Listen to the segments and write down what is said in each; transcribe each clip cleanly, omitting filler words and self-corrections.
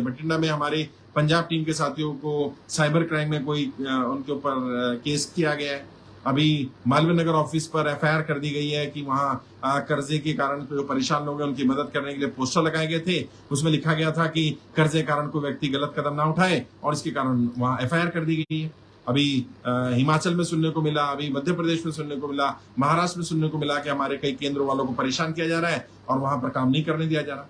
बठिंडा में हमारे पंजाब टीम के साथियों को साइबर क्राइम में कोई उनके ऊपर केस किया गया है। अभी मालवीय नगर ऑफिस पर एफआईआर कर दी गई है कि वहां कर्जे के कारण जो परेशान लोग हैं उनकी मदद करने के लिए पोस्टर लगाए गए थे। उसमें लिखा गया था कि कर्जे के कारण कोई व्यक्ति गलत कदम ना उठाए, और इसके कारण वहां एफआईआर कर दी गई है। अभी हिमाचल में सुनने को मिला, अभी मध्य प्रदेश में सुनने को मिला, महाराष्ट्र में सुनने को मिला कि हमारे कई केंद्र वालों को परेशान किया जा रहा है और वहां पर काम नहीं करने दिया जा रहा।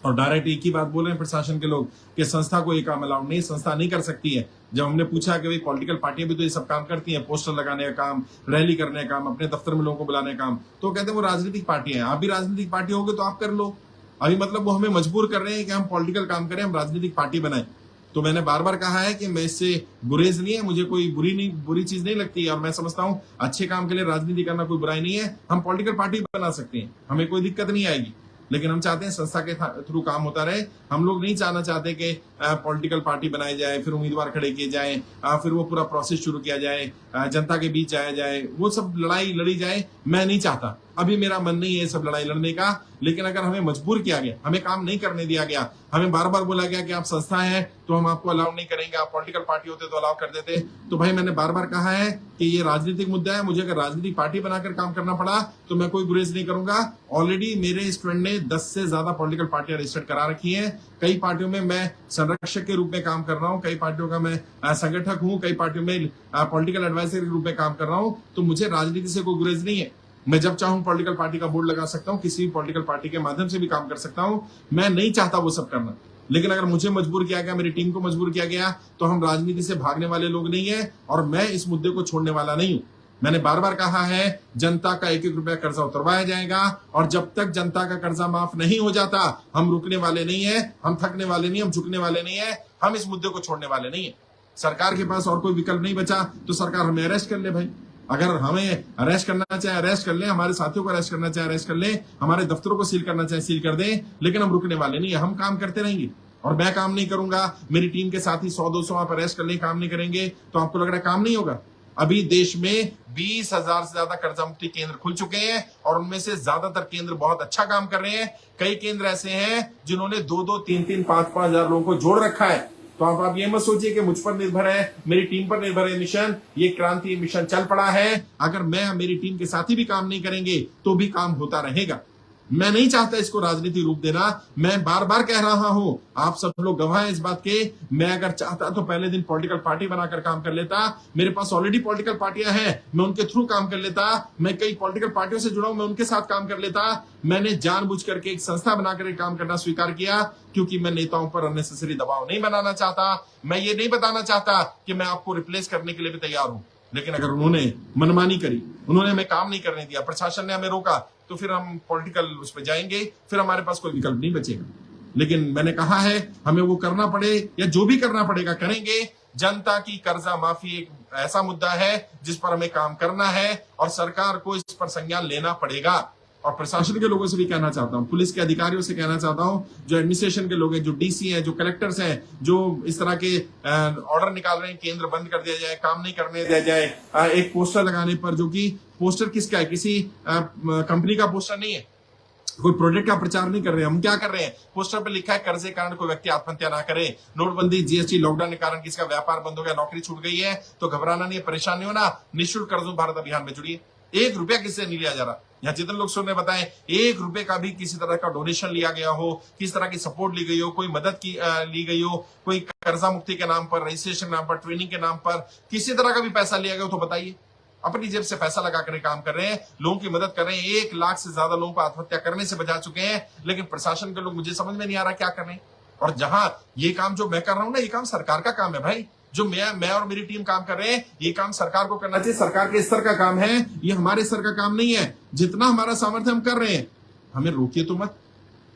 और डायरेक्ट एक ही बात बोल रहे हैं प्रशासन के लोग कि संस्था को ये काम अलाउड नहीं, संस्था नहीं कर सकती है। जब हमने पूछा कि भाई पॉलिटिकल पार्टियां भी तो ये सब काम करती हैं, पोस्टर लगाने का काम, रैली करने का काम, अपने दफ्तर में लोगों को बुलाने का काम, तो कहते हैं वो राजनीतिक पार्टी है। आप भी राजनीतिक पार्टी होगे तो आप कर लो। अभी मतलब वो हमें मजबूर कर रहे हैं कि हम पॉलिटिकल काम करें, हम राजनीतिक पार्टी बनाए। तो मैंने बार बार कहा है कि मैं इससे गुरेज नहीं है, मुझे कोई बुरी चीज नहीं लगती है, और मैं समझता हूं अच्छे काम के लिए राजनीति करना कोई बुराई नहीं है। हम पॉलिटिकल पार्टी बना सकते हैं, हमें कोई दिक्कत नहीं आएगी, लेकिन हम चाहते हैं संस्था के थ्रू काम होता रहे। हम लोग नहीं चाहना चाहते कि पॉलिटिकल पार्टी बनाई जाए, फिर उम्मीदवार खड़े किए जाए, फिर वो पूरा प्रोसेस शुरू किया जाए, जनता के बीच आया जाए, वो सब लड़ाई लड़ी जाए। मैं नहीं चाहता, अभी मेरा मन नहीं है सब लड़ाई लड़ने का। लेकिन अगर हमें मजबूर किया गया, हमें काम नहीं करने दिया गया, हमें बार बार बोला गया कि आप संस्था है तो हम आपको अलाउ नहीं करेंगे, आप पॉलिटिकल पार्टी होते तो अलाउ कर देते, तो भाई मैंने बार बार कहा है कि ये राजनीतिक मुद्दा है। मुझे अगर राजनीतिक पार्टी बनाकर काम करना पड़ा तो मैं कोई गुरेज नहीं करूंगा। ऑलरेडी मेरे स्टूडेंट ने 10 से ज्यादा पॉलिटिकल पार्टियां रजिस्टर्ड करा रखी है। कई पार्टियों में मैं संरक्षक के रूप में काम कर रहा हूँ, कई पार्टियों का मैं संगठक हूँ, कई पार्टियों में पॉलिटिकल एडवाइजर के रूप में काम कर रहा हूँ। तो मुझे राजनीति से कोई गुरेज नहीं है। मैं जब चाहूं पॉलिटिकल पार्टी का बोर्ड लगा सकता हूं, किसी भी पॉलिटिकल पार्टी के माध्यम से भी काम कर सकता हूं। मैं नहीं चाहता वो सब करना, लेकिन अगर मुझे मजबूर किया गया, मेरी टीम को मजबूर किया गया, तो हम राजनीति से भागने वाले लोग नहीं है, और मैं इस मुद्दे को छोड़ने वाला नहीं हूं। मैंने बार बार कहा है जनता का 1-1 रुपया कर्जा उतरवाया जाएगा, और जब तक जनता का कर्जा माफ नहीं हो जाता हम रुकने वाले नहीं है, हम थकने वाले नहीं, हम झुकने वाले नहीं है, हम इस मुद्दे को छोड़ने वाले नहीं है। सरकार के पास और कोई विकल्प नहीं बचा तो सरकार हमें अरेस्ट कर ले भाई। अगर हमें अरेस्ट करना चाहे अरेस्ट कर ले, हमारे साथियों को अरेस्ट करना चाहे अरेस्ट कर ले, हमारे दफ्तरों को सील करना चाहे सील कर दे, लेकिन हम रुकने वाले नहीं है। हम काम करते रहेंगे, और मैं काम नहीं करूंगा, मेरी टीम के साथी 100-200 आप अरेस्ट कर ले, काम नहीं करेंगे तो आपको लग रहा है काम नहीं होगा। अभी देश में 20,000 से ज्यादा कर्जा मुक्ति केंद्र खुल चुके हैं, और उनमें से ज्यादातर केंद्र बहुत अच्छा काम कर रहे हैं। कई केंद्र ऐसे हैं जिन्होंने 2-2, 3-3, 5-5 हजार लोगों को जोड़ रखा है। तो आप ये मत सोचिए कि मुझ पर निर्भर है, मेरी टीम पर निर्भर है मिशन। ये क्रांति मिशन चल पड़ा है। अगर मैं मेरी टीम के साथी भी काम नहीं करेंगे तो भी काम होता रहेगा। मैं नहीं चाहता इसको राजनीति रूप देना। मैं बार बार कह रहा हूं, आप सब लोग गवाह हैं इस बात के। मैं अगर चाहता तो पहले दिन पॉलिटिकल पार्टी बनाकर काम कर लेता। मेरे पास ऑलरेडी पॉलिटिकल पार्टियां हैं, मैं उनके थ्रू काम कर लेता। मैं कई पॉलिटिकल पार्टियों से जुड़ा हूं, मैं उनके साथ काम कर लेता। मैंने जानबूझ करके एक संस्था बनाकर काम करना स्वीकार किया, क्योंकि मैं नेताओं पर अननेसेसरी दबाव नहीं बनाना चाहता। मैं ये नहीं बताना चाहता कि मैं आपको रिप्लेस करने के लिए भी तैयार हूं। लेकिन अगर उन्होंने मनमानी करी, उन्होंने हमें काम नहीं करने दिया, प्रशासन ने हमें रोका, तो फिर हम पॉलिटिकल उस पर जाएंगे, फिर हमारे पास कोई विकल्प नहीं बचेगा। लेकिन मैंने कहा है हमें वो करना पड़े या जो भी करना पड़ेगा करेंगे। जनता की कर्जा माफी एक ऐसा मुद्दा है जिस पर हमें काम करना है, और सरकार को इस पर संज्ञान लेना पड़ेगा। और प्रशासन के लोगों से भी कहना चाहता हूं, पुलिस के अधिकारियों से कहना चाहता हूं, जो एडमिनिस्ट्रेशन के लोग हैं, जो डीसी हैं, जो कलेक्टर्स हैं, जो इस तरह के ऑर्डर निकाल रहे हैं, केंद्र बंद कर दिया जाए, काम नहीं करने दिया जाए। एक पोस्टर लगाने पर, जो कि पोस्टर किसका है, किसी कंपनी का पोस्टर नहीं है, कोई प्रोजेक्ट का प्रचार नहीं कर रहे हैं। हम क्या कर रहे हैं, पोस्टर पे लिखा है कर्जे के कारण कोई व्यक्ति आत्महत्या ना करे, नोटबंदी, जीएसटी, लॉकडाउन के कारण किसी का व्यापार बंद हो गया, नौकरी छूट गई है, तो घबराना नहीं है, परेशान नहीं होना, निःशुल्क कर्जों भारत अभियान में जुड़िए। 1 रुपया किससे नहीं लिया जा रहा। यहाँ जितने लोग सुन रहे बताएं, 1 रुपए का भी किसी तरह का डोनेशन लिया गया हो, किस तरह की सपोर्ट ली गई हो, कोई मदद की ली गई हो, कोई कर्जा मुक्ति के नाम पर, रजिस्ट्रेशन के नाम पर, ट्रेनिंग के नाम पर किसी तरह का भी पैसा लिया गया हो तो बताइए। अपनी जेब से पैसा लगाकर काम कर रहे हैं, लोगों की मदद कर रहे हैं। 1 लाख से ज्यादा लोगों को आत्महत्या करने से बचा चुके हैं, लेकिन प्रशासन के लोग, मुझे समझ में नहीं आ रहा क्या कर रहे हैं। और जहां ये काम जो मैं कर रहा हूं ना, ये काम सरकार का काम है भाई। जो मैं और मेरी टीम काम कर रहे हैं, ये काम सरकार को करना चाहिए, सरकार के स्तर का काम है, ये हमारे स्तर का काम नहीं है। जितना हमारा सामर्थ्य हम कर रहे हैं, हमें रोकिए तो मत।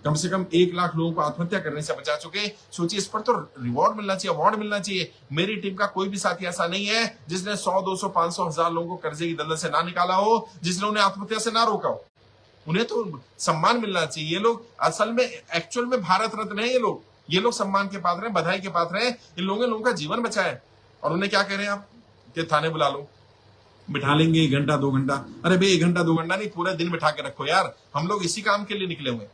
कम से कम 1 लाख लोगों को आत्महत्या करने से बचा चुके। सोचिए, इस पर तो रिवॉर्ड मिलना चाहिए, अवार्ड मिलना चाहिए। मेरी टीम का कोई भी साथी ऐसा नहीं है जिसने 100, 200, 500, 1000 लोगों को कर्जे की दलदल से ना निकाला हो, जिसने उन्हें आत्महत्या से ना रोका हो। उन्हें तो सम्मान मिलना चाहिए। ये लोग असल में एक्चुअल में भारत रत्न है। ये लोग सम्मान के पात्र हैं, बधाई के पात्र हैं। इन लोगों का जीवन बचाया है, और उन्हें क्या कह रहे हैं आप कि थाने बुला लो, बिठा लेंगे 1 घंटा 2 घंटा। अरे भाई 1 घंटा 2 घंटा नहीं, पूरे दिन बिठा के रखो यार। हम लोग इसी काम के लिए निकले हुए।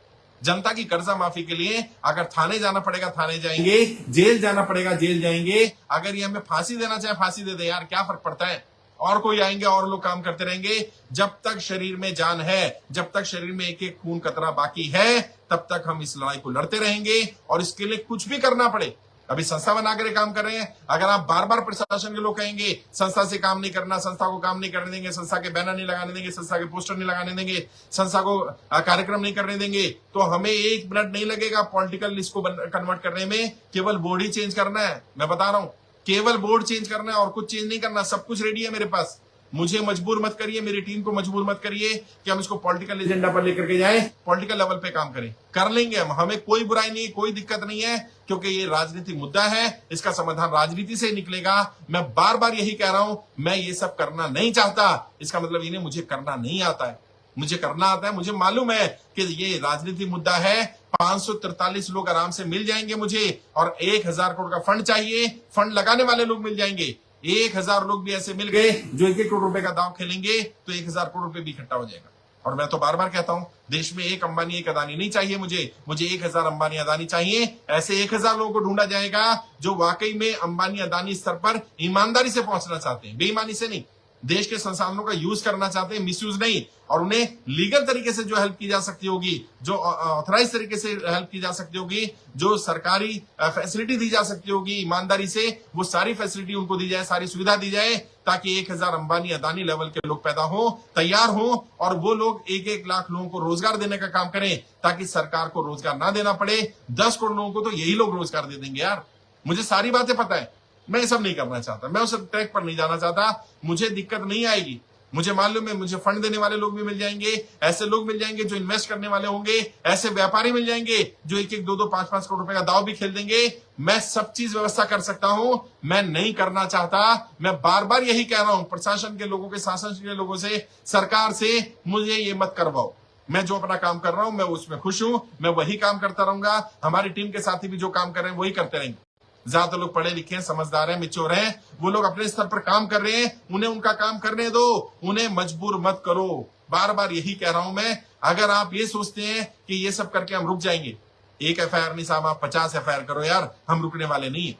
जनता की कर्जा माफी के लिए अगर थाने जाना पड़ेगा थाने जाएंगे, जेल जाना पड़ेगा जेल जाएंगे। अगर ये हमें फांसी देना चाहे फांसी दे दे यार, क्या फर्क पड़ता है। और कोई आएंगे और लोग काम करते रहेंगे। जब तक शरीर में जान है, जब तक शरीर में एक एक खून कतरा बाकी है, तब तक हम इस लड़ाई को लड़ते रहेंगे। और इसके लिए कुछ भी करना पड़े, अभी संस्था बनाकर काम कर रहे हैं। अगर आप बार बार प्रशासन के लोग कहेंगे संस्था से काम नहीं करना, संस्था को काम नहीं करने देंगे, संस्था के बैनर नहीं लगाने देंगे, संस्था के पोस्टर नहीं लगाने देंगे, संस्था को कार्यक्रम नहीं करने देंगे, तो हमें 1 मिनट नहीं लगेगा पॉलिटिकल इसको कन्वर्ट करने में। केवल बोर्ड ही चेंज करना है, मैं बता रहा हूं, केवल बोर्ड चेंज करना है और कुछ चेंज नहीं करना। सब कुछ रेडी है मेरे पास। मुझे मजबूर मत करिए, मेरी टीम को मजबूर मत करिए कि हम इसको पॉलिटिकल एजेंडा पर लेकर के जाएं, पॉलिटिकल लेवल पे काम करें। कर लेंगे हम, हमें कोई बुराई नहीं, कोई दिक्कत नहीं है, क्योंकि ये राजनीतिक मुद्दा है, इसका समाधान राजनीति से निकलेगा। मैं बार बार यही कह रहा हूं, मैं ये सब करना नहीं चाहता। इसका मतलब ये नहीं मुझे करना नहीं आता है, मुझे करना आता है। मुझे मालूम है कि ये राजनीतिक मुद्दा है। 543 लोग आराम से मिल जाएंगे मुझे, और 1000 करोड़ का फंड चाहिए, फंड लगाने वाले लोग मिल जाएंगे। 1000 लोग भी ऐसे मिल गए जो 1-1 करोड़ रुपए का दांव खेलेंगे, तो 1000 करोड़ रुपए भी इकट्ठा हो जाएगा। और मैं तो बार बार कहता हूं, देश में एक अंबानी एक अदानी नहीं चाहिए मुझे 1000 अंबानी अदानी चाहिए। ऐसे 1000 लोगों को ढूंढा जाएगा जो वाकई में अंबानी अदानी स्तर पर ईमानदारी से पहुंचना चाहते हैं, बेईमानी से नहीं, देश के संसाधनों का यूज करना चाहते हैं, मिसयूज नहीं। और उन्हें लीगल तरीके से जो हेल्प की जा सकती होगी, जो ऑथराइज तरीके से हेल्प की जा सकती होगी, जो सरकारी फैसिलिटी दी जा सकती होगी ईमानदारी से, वो सारी फैसिलिटी उनको दी जाए, सारी सुविधा दी जाए, ताकि 1000 अंबानी अदानी लेवल के लोग पैदा हो, तैयार हो, और वो लोग 1-1 लाख लोगों को रोजगार देने का काम करें, ताकि सरकार को रोजगार ना देना पड़े। 10 करोड़ लोगों को तो यही लोग रोजगार दे देंगे यार। मुझे सारी बातें पता है, मैं ये सब नहीं करना चाहता, मैं उस ट्रैक पर नहीं जाना चाहता। मुझे दिक्कत नहीं आएगी, मुझे मालूम है मुझे फंड देने वाले लोग भी मिल जाएंगे, ऐसे लोग मिल जाएंगे जो इन्वेस्ट करने वाले होंगे, ऐसे व्यापारी मिल जाएंगे जो 1-1, 2-2, 5-5 करोड़ रुपए का दाव भी खेल देंगे। मैं सब चीज व्यवस्था कर सकता हूं, मैं नहीं करना चाहता। मैं बार बार यही कह रहा हूं प्रशासन के लोगों के, शासन के लोगों से, सरकार से, मुझे ये मत करवाओ। मैं जो अपना काम कर रहा हूं मैं उसमें खुश हूं, मैं वही काम करता रहूंगा। हमारी टीम के साथी भी जो काम कर रहे हैं वही करते रहेंगे। ज्यादा लोग पढ़े लिखे हैं, समझदार हैं, मिच्योर हैं, वो लोग अपने स्तर पर काम कर रहे हैं, उन्हें उनका काम करने दो, उन्हें मजबूर मत करो। बार बार यही कह रहा हूं मैं। अगर आप ये सोचते हैं कि ये सब करके हम रुक जाएंगे, 1 FIR नहीं साहब, आप 50 FIR करो यार, हम रुकने वाले नहीं है।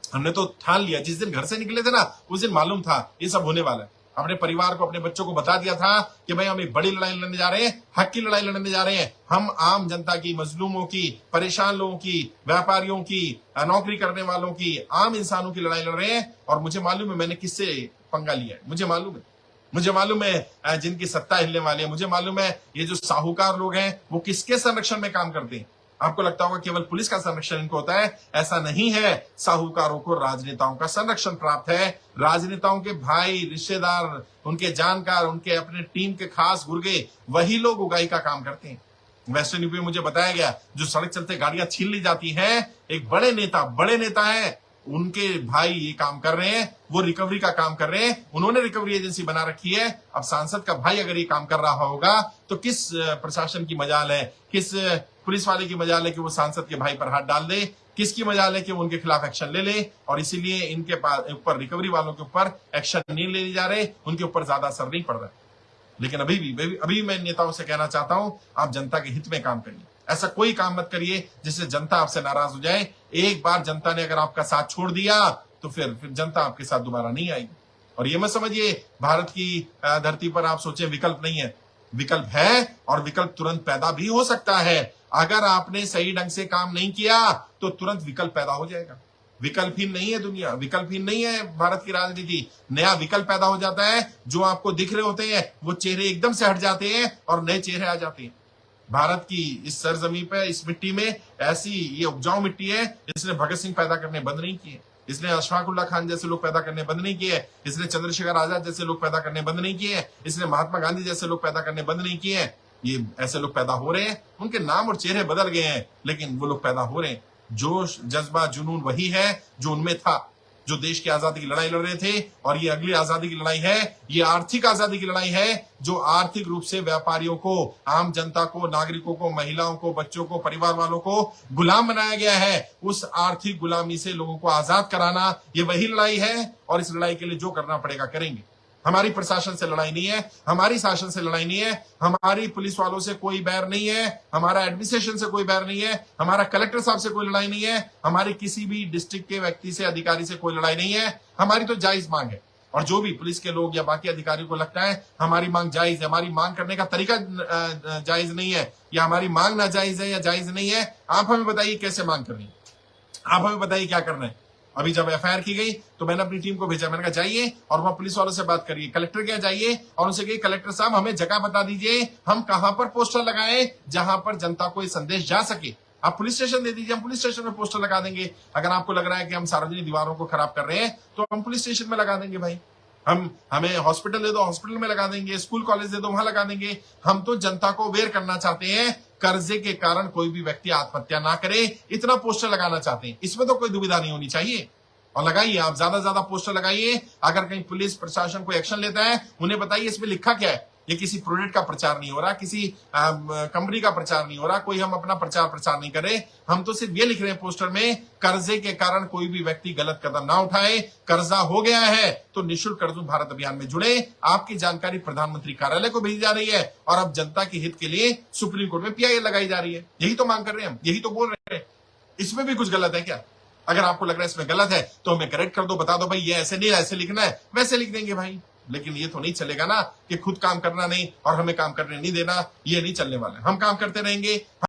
हमने तो ठान लिया, जिस दिन घर से निकले थे ना उस दिन मालूम था ये सब होने वाला है। अपने परिवार को, अपने बच्चों को बता दिया था कि भाई हम एक बड़ी लड़ाई लड़ने जा रहे हैं, हक की लड़ाई लड़ने जा रहे हैं। हम आम जनता की, मजलूमों की, परेशान लोगों की, व्यापारियों की, नौकरी करने वालों की, आम इंसानों की लड़ाई लड़ रहे हैं। और मुझे मालूम है मैंने किससे पंगा लिया है, मुझे मालूम है जिनकी सत्ता हिलने वाली है, मुझे मालूम है ये जो साहूकार लोग हैं वो किसके संरक्षण में काम करते हैं। आपको लगता होगा केवल पुलिस का संरक्षण इनको होता है, ऐसा नहीं है। साहूकारों को राजनेताओं का संरक्षण प्राप्त है। राजनेताओं के भाई, रिश्तेदार, उनके जानकार, उनके अपने टीम के खास गुर्गे, वही लोग उगाई का काम करते हैं। वेस्टर्न यूपी में मुझे बताया गया जो सड़क चलते गाड़ियां छीन ली जाती हैं, एक बड़े नेता है, उनके भाई ये काम कर रहे हैं, वो रिकवरी का काम कर रहे हैं, उन्होंने रिकवरी एजेंसी बना रखी है। अब सांसद का भाई अगर ये काम कर रहा होगा तो किस प्रशासन की मजाल है, किस पुलिस वाले की मजाल है कि वो सांसद के भाई पर हाथ डाल दे, किसकी मजाल है कि वो उनके खिलाफ एक्शन ले ले। और इसीलिए इनके ऊपर, रिकवरी वालों के ऊपर एक्शन नहीं ले जा रहे, उनके ऊपर ज्यादा असर नहीं पड़ रहा। लेकिन अभी मैं नेताओं से कहना चाहता हूं, आप जनता के हित में काम करिए। ऐसा कोई काम मत करिए जिससे जनता आपसे नाराज हो जाए। एक बार जनता ने अगर आपका साथ छोड़ दिया तो फिर जनता आपके साथ दोबारा नहीं आएगी। और ये मत समझिए भारत की धरती पर आप सोचे विकल्प नहीं है, विकल्प है, और विकल्प तुरंत पैदा भी हो सकता है। अगर आपने सही ढंग से काम नहीं किया तो तुरंत विकल्प पैदा हो जाएगा। विकल्पहीन नहीं है दुनिया, विकल्पहीन नहीं है भारत की राजनीति। नया विकल्प पैदा हो जाता है, जो आपको दिख रहे होते हैं वो चेहरे एकदम से हट जाते हैं और नए चेहरे आ जाते हैं। भारत की इस सरजमी पे, इस मिट्टी में ऐसी ये उपजाऊ मिट्टी है, इसने भगत सिंह पैदा करने बंद नहीं किए, इसने अशफाकुल्ला खान जैसे लोग पैदा करने बंद नहीं किए, इसने चंद्रशेखर आजाद जैसे लोग पैदा करने बंद नहीं किए, इसने महात्मा गांधी जैसे लोग पैदा करने बंद नहीं किए। ये ऐसे लोग पैदा हो रहे हैं, उनके नाम और चेहरे बदल गए हैं, लेकिन वो लोग पैदा हो रहे हैं। जोश, जज्बा, जुनून वही है जो उनमें था, जो देश की आजादी की लड़ाई लड़ रहे थे। और ये अगली आजादी की लड़ाई है, ये आर्थिक आजादी की लड़ाई है, जो आर्थिक रूप से व्यापारियों को, आम जनता को, नागरिकों को, महिलाओं को, बच्चों को, परिवार वालों को गुलाम बनाया गया है। उस आर्थिक गुलामी से लोगों को आजाद कराना, ये वही लड़ाई है। और इस लड़ाई के लिए जो करना पड़ेगा करेंगे। हमारी प्रशासन से लड़ाई नहीं है, हमारी शासन से लड़ाई नहीं है, हमारी पुलिस वालों से कोई बैर नहीं है, हमारा एडमिनिस्ट्रेशन से कोई बैर नहीं है, हमारा कलेक्टर साहब से कोई लड़ाई नहीं है, हमारी किसी भी डिस्ट्रिक्ट के व्यक्ति से, अधिकारी से कोई लड़ाई नहीं है। हमारी तो जायज मांग है। और जो भी पुलिस के लोग या बाकी अधिकारियों को लगता है हमारी मांग जायज है, हमारी मांग करने का तरीका जायज नहीं है, या हमारी मांग नाजायज है या जायज नहीं है, आप हमें बताइए कैसे मांग करनी है, आप हमें बताइए क्या करना है। अभी जब एफआईआर की गई तो मैंने अपनी टीम को भेजा, मैंने कहा जाइए और वहां पुलिस वालों से बात करिए, कलेक्टर क्या जाइए और उनसे कहिए कलेक्टर साहब हमें जगह बता दीजिए, हम कहां पर पोस्टर लगाएं जहां पर जनता को ये संदेश जा सके। आप पुलिस स्टेशन दे दीजिए, हम पुलिस स्टेशन में पोस्टर लगा देंगे। अगर आपको लग रहा है कि हम सार्वजनिक दीवारों को खराब कर रहे हैं तो हम पुलिस स्टेशन में लगा देंगे भाई। हमें हॉस्पिटल दे दो, हॉस्पिटल में लगा देंगे, स्कूल कॉलेज दे दो, वहां लगा देंगे। हम तो जनता को अवेयर करना चाहते हैं, कर्जे के कारण कोई भी व्यक्ति आत्महत्या ना करे, इतना पोस्टर लगाना चाहते हैं। इसमें तो कोई दुविधा नहीं होनी चाहिए। और लगाइए, आप ज्यादा से ज्यादा पोस्टर लगाइए। अगर कहीं पुलिस प्रशासन कोई एक्शन लेता है, उन्हें बताइए इसमें लिखा क्या है। ये किसी प्रोडक्ट का प्रचार नहीं हो रहा, किसी कंपनी का प्रचार नहीं हो रहा, कोई हम अपना प्रचार नहीं कर रहे। हम तो सिर्फ ये लिख रहे हैं पोस्टर में, कर्जे के कारण कोई भी व्यक्ति गलत कदम ना उठाए, कर्जा हो गया है तो निःशुल्क कर्जमुक्त भारत अभियान में जुड़े। आपकी जानकारी प्रधानमंत्री कार्यालय को भेजी जा रही है और अब जनता के हित के लिए सुप्रीम कोर्ट में पीआईएल लगाई जा रही है। यही तो मांग कर रहे हैं हम, यही तो बोल रहे हैं। इसमें भी कुछ गलत है क्या? अगर आपको लग रहा है इसमें गलत है तो हमें करेक्ट कर दो, बता दो भाई ये ऐसे नहीं, ऐसे लिखना है, वैसे लिख देंगे भाई। लेकिन ये तो नहीं चलेगा ना कि खुद काम करना नहीं और हमें काम करने नहीं देना, ये नहीं चलने वाला है। हम काम करते रहेंगे।